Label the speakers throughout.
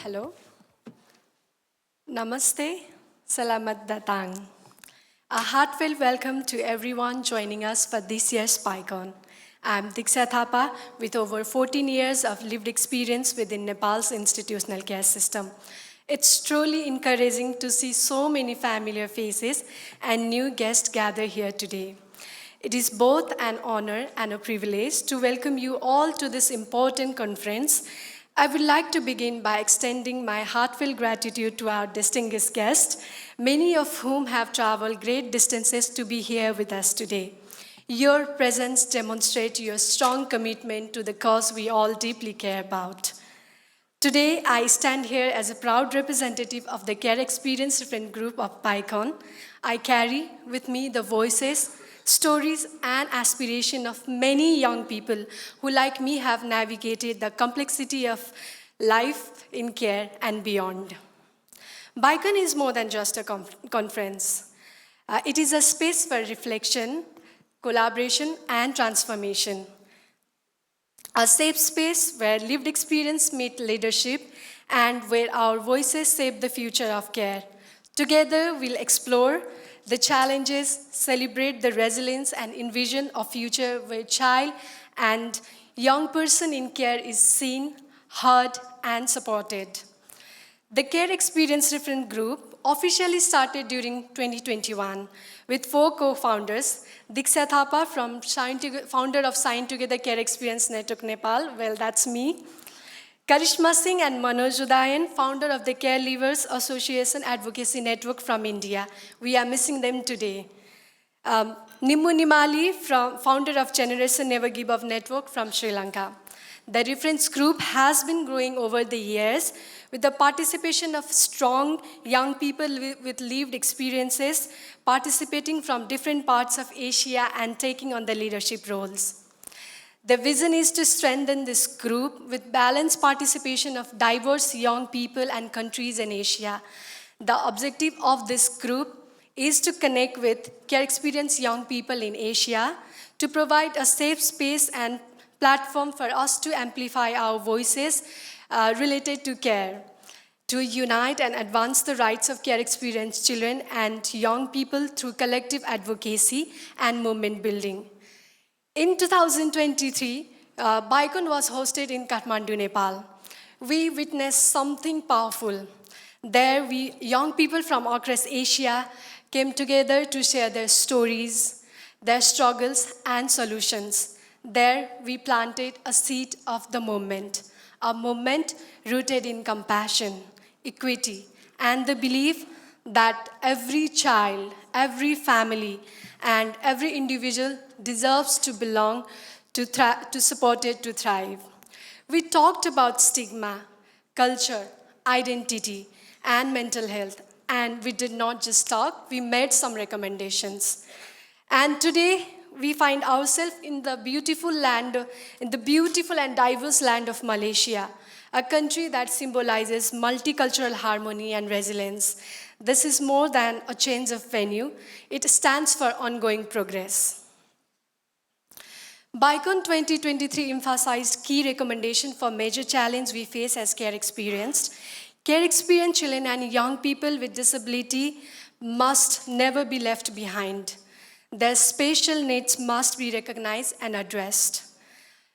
Speaker 1: Hello. Namaste. Salamat datang. A heartfelt welcome to everyone joining us for this year's PyCon. I'm Diksha Thapa with over 14 years of lived experience within Nepal's institutional care system. It's truly encouraging to see so many familiar faces and new guests gather here today. It is both an honor and a privilege to welcome you all to this important conference. I would like to begin by extending my heartfelt gratitude to our distinguished guests, many of whom have traveled great distances to be here with us today. Your presence demonstrates your strong commitment to the cause we all deeply care about. Today, I stand here as a proud representative of the Care Experience Reference Group of PyCon. I carry with me the voices, stories, and aspiration of many young people who, like me, have navigated the complexity of life in care and beyond. PyCon is more than just a conference. It is a space for reflection, collaboration, and transformation. A safe space where lived experience meet leadership and where our voices shape the future of care. Together, we'll explore the challenges, celebrate the resilience, and envision a future where child and young person in care is seen, heard, and supported. The Care Experience Reference Group officially started during 2021 with 4 co-founders, Diksha Thapa, founder of Shine Together Care Experience Network Nepal, well, that's me. Karishma Singh and Manoj Udayan, founder of the Care Leavers Association Advocacy Network from India. We are missing them today. Nimmu Nimali, founder of Generation Never Give Up Network from Sri Lanka. The reference group has been growing over the years with the participation of strong young people with lived experiences participating from different parts of Asia and taking on the leadership roles. The vision is to strengthen this group with balanced participation of diverse young people and countries in Asia. The objective of this group is to connect with care experienced young people in Asia, to provide a safe space and platform for us to amplify our voices related to care, to unite and advance the rights of care experienced children and young people through collective advocacy and movement building. In 2023, PyCon was hosted in Kathmandu, Nepal. We witnessed something powerful. There, young people from across Asia came together to share their stories, their struggles, and solutions. There, we planted a seed of the movement, a movement rooted in compassion, equity, and the belief that every child, every family, and every individual deserves to belong, to support it, to thrive. We talked about stigma, culture, identity, and mental health, and we did not just talk, we made some recommendations. And today, we find ourselves in the beautiful and diverse land of Malaysia, a country that symbolizes multicultural harmony and resilience. This is more than a change of venue. It stands for ongoing progress. PyCon 2023 emphasized key recommendations for major challenges we face as care experienced. Care experienced children and young people with disability must never be left behind. Their special needs must be recognized and addressed.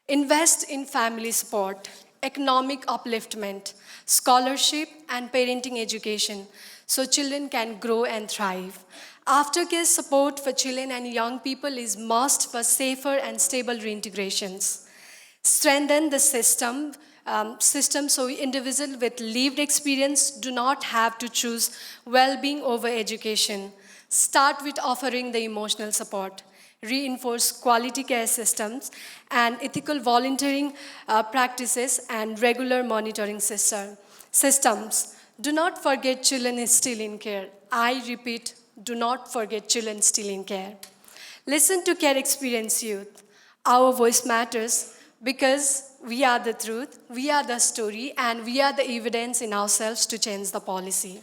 Speaker 1: Invest in family support, economic upliftment, scholarship, and parenting education so children can grow and thrive. Aftercare support for children and young people is must for safer and stable reintegrations. Strengthen the system so individuals with lived experience do not have to choose well-being over education. Start with offering the emotional support. Reinforce quality care systems and ethical volunteering practices and regular monitoring systems. Do not forget children is still in care. I repeat, do not forget children still in care. Listen to care experienced youth. Our voice matters because we are the truth, we are the story, and we are the evidence in ourselves to change the policy.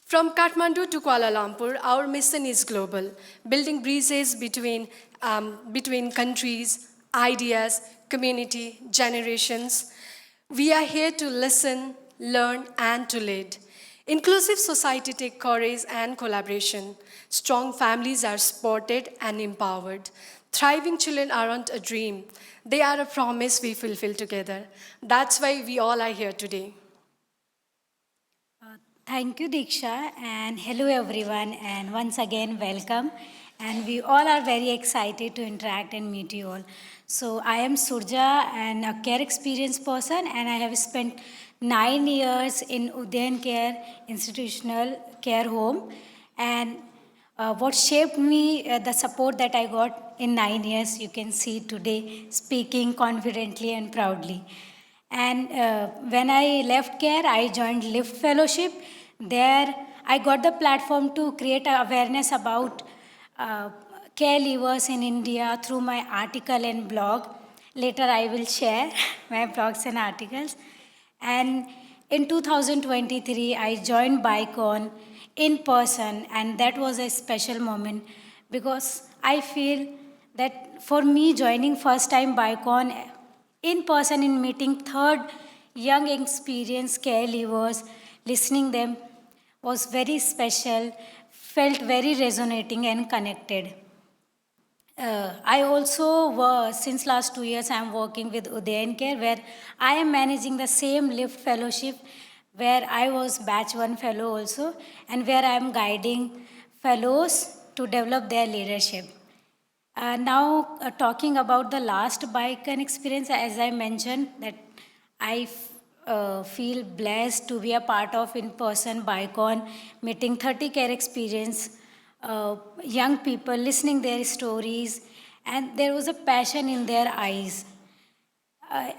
Speaker 1: From Kathmandu to Kuala Lumpur, our mission is global, building bridges between countries, ideas, community, generations. We are here to listen, learn, and to lead. Inclusive society takes courage and collaboration. Strong families are supported and empowered. Thriving children aren't a dream, they are a promise we fulfill together. That's why we all are here today.
Speaker 2: Thank you, Diksha, and hello everyone, and once again, welcome. And we all are very excited to interact and meet you all. So, I am Surja, and a care experience person, and I have spent 9 years in Udayan Care Institutional Care Home. And what shaped me, the support that I got in 9 years, you can see today, speaking confidently and proudly. And when I left care, I joined Lift Fellowship. There, I got the platform to create awareness about uh, care levers in India through my article and blog. Later, I will share my blogs and articles. And in 2023, I joined Bicon in person, and that was a special moment because I feel that for me, joining first time Bicon in person in meeting third young experienced care leavers, listening them was very special, felt very resonating and connected. I also, since last 2 years, I am working with Udayan Care, where I am managing the same Lift Fellowship, where I was Batch 1 Fellow also, and where I am guiding fellows to develop their leadership. Now, talking about the last bike and experience, as I mentioned, that I feel blessed to be a part of in-person BikeOn, meeting 30 care experience, young people, listening their stories, and there was a passion in their eyes. Uh,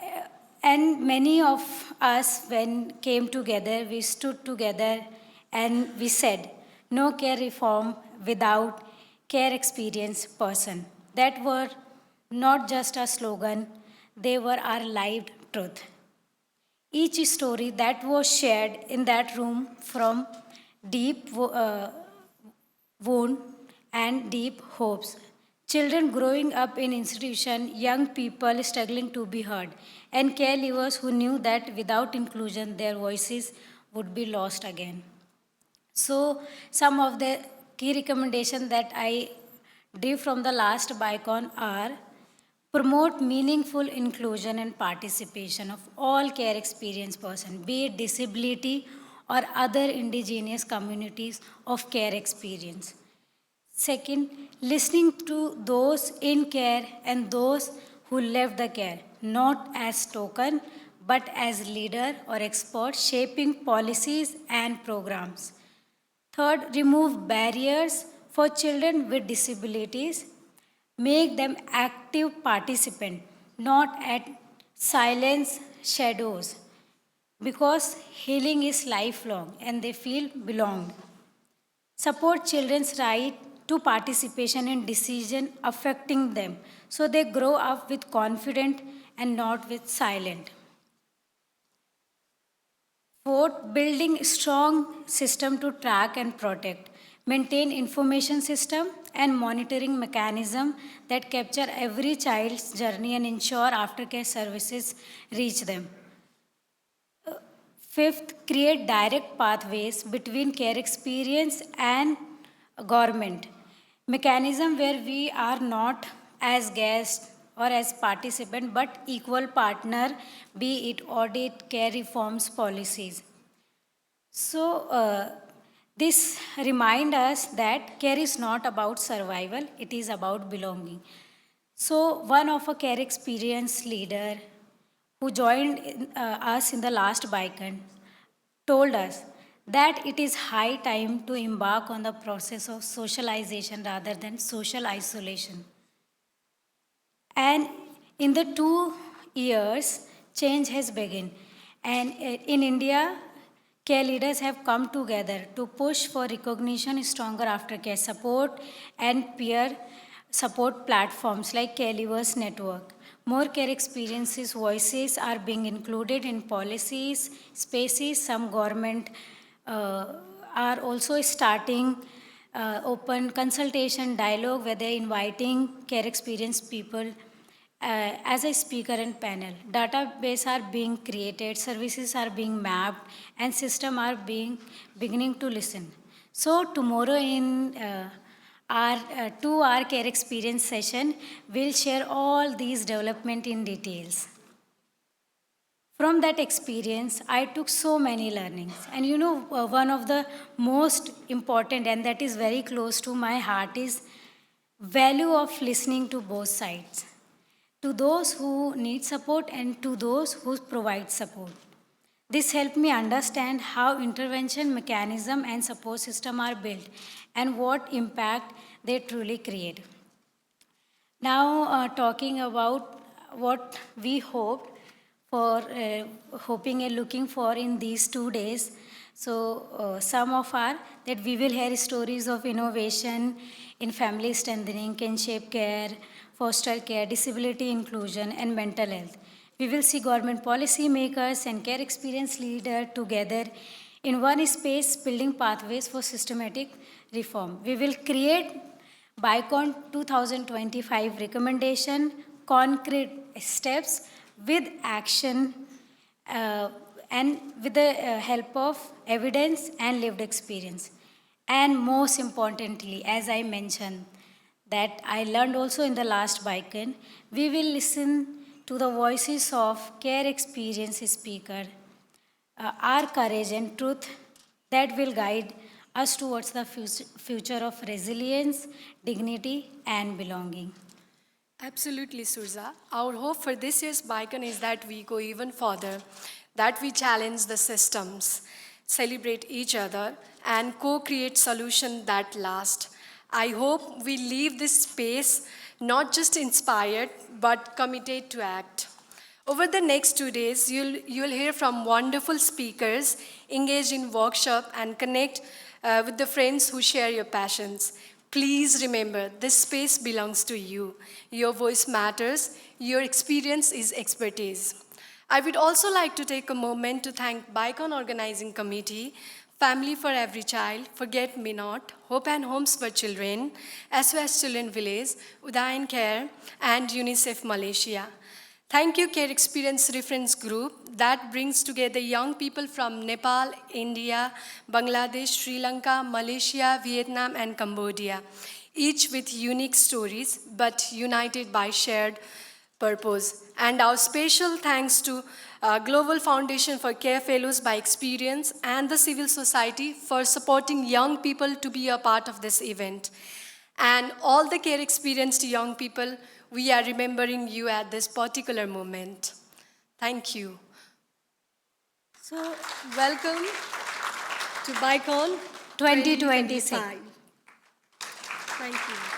Speaker 2: and many of us, when came together, we stood together and we said, no care reform without care experience person. That were not just a slogan, they were our lived truth. Each story that was shared in that room from deep wound and deep hopes. Children growing up in institution, young people struggling to be heard, and caregivers who knew that without inclusion their voices would be lost again. So some of the key recommendations that I drew from the last BICON are promote meaningful inclusion and participation of all care experience person, be it disability or other indigenous communities of care experience. Second, listening to those in care and those who left the care, not as token, but as leader or expert shaping policies and programs. Third, remove barriers for children with disabilities. Make them active participants, not at silence shadows. Because healing is lifelong and they feel belonged. Support children's right to participation in decision affecting them so they grow up with confidence and not with silent. Fourth, building strong system to track and protect. Maintain information system and monitoring mechanism that capture every child's journey and ensure aftercare services reach them. Fifth, create direct pathways between care experience and government. Mechanism where we are not as guest or as participant but equal partner, be it audit, care reforms, policies. So, this remind us that care is not about survival, it is about belonging. So, one of a care experience leader who joined us in the last Bicon told us that it is high time to embark on the process of socialization rather than social isolation. And in the 2 years, change has begun. And in India, care leaders have come together to push for recognition, stronger aftercare support, and peer support platforms like Care Leavers Network. More care experiences voices are being included in policies, spaces. Some government uh, are also starting open consultation dialogue where they're inviting care experienced people as a speaker and panel. Database are being created, services are being mapped, and system are beginning to listen. So tomorrow in our 2 hour care experience session, we'll share all these development in details. From that experience, I took so many learnings. And one of the most important and that is very close to my heart is value of listening to both sides. To those who need support and to those who provide support. This helped me understand how intervention mechanism and support system are built and what impact they truly create. Now, talking about what we hoping and looking for in these 2 days. So, some of are that we will hear stories of innovation in family strengthening, kinship care, foster care, disability inclusion, and mental health. We will see government policy makers and care experience leaders together in one space building pathways for systematic reform. We will create BICON 2025 recommendation, concrete steps with action and with the help of evidence and lived experience. And most importantly, as I mentioned, that I learned also in the last BICON, we will listen to the voices of care experience speaker, our courage and truth that will guide us towards the future of resilience, dignity, and belonging.
Speaker 1: Absolutely, Surja. Our hope for this year's BICON is that we go even further, that we challenge the systems, celebrate each other, and co-create solutions that last. I hope we leave this space not just inspired, but committed to act. Over the next 2 days, you'll hear from wonderful speakers, engage in workshop, and connect with the friends who share your passions. Please remember, this space belongs to you. Your voice matters. Your experience is expertise. I would also like to take a moment to thank BICON Organizing Committee, Family for Every Child, Forget Me Not, Hope and Homes for Children, SOS Children Village, Udayan Care, and UNICEF Malaysia. Thank you, Care Experience Reference Group, that brings together young people from Nepal, India, Bangladesh, Sri Lanka, Malaysia, Vietnam, and Cambodia, each with unique stories, but united by shared purpose. And our special thanks to Global Foundation for Care Fellows by Experience and the civil society for supporting young people to be a part of this event. And all the care experienced young people, we are remembering you at this particular moment. Thank you. So, welcome to BICON
Speaker 2: 2026.
Speaker 1: 2025. Thank you.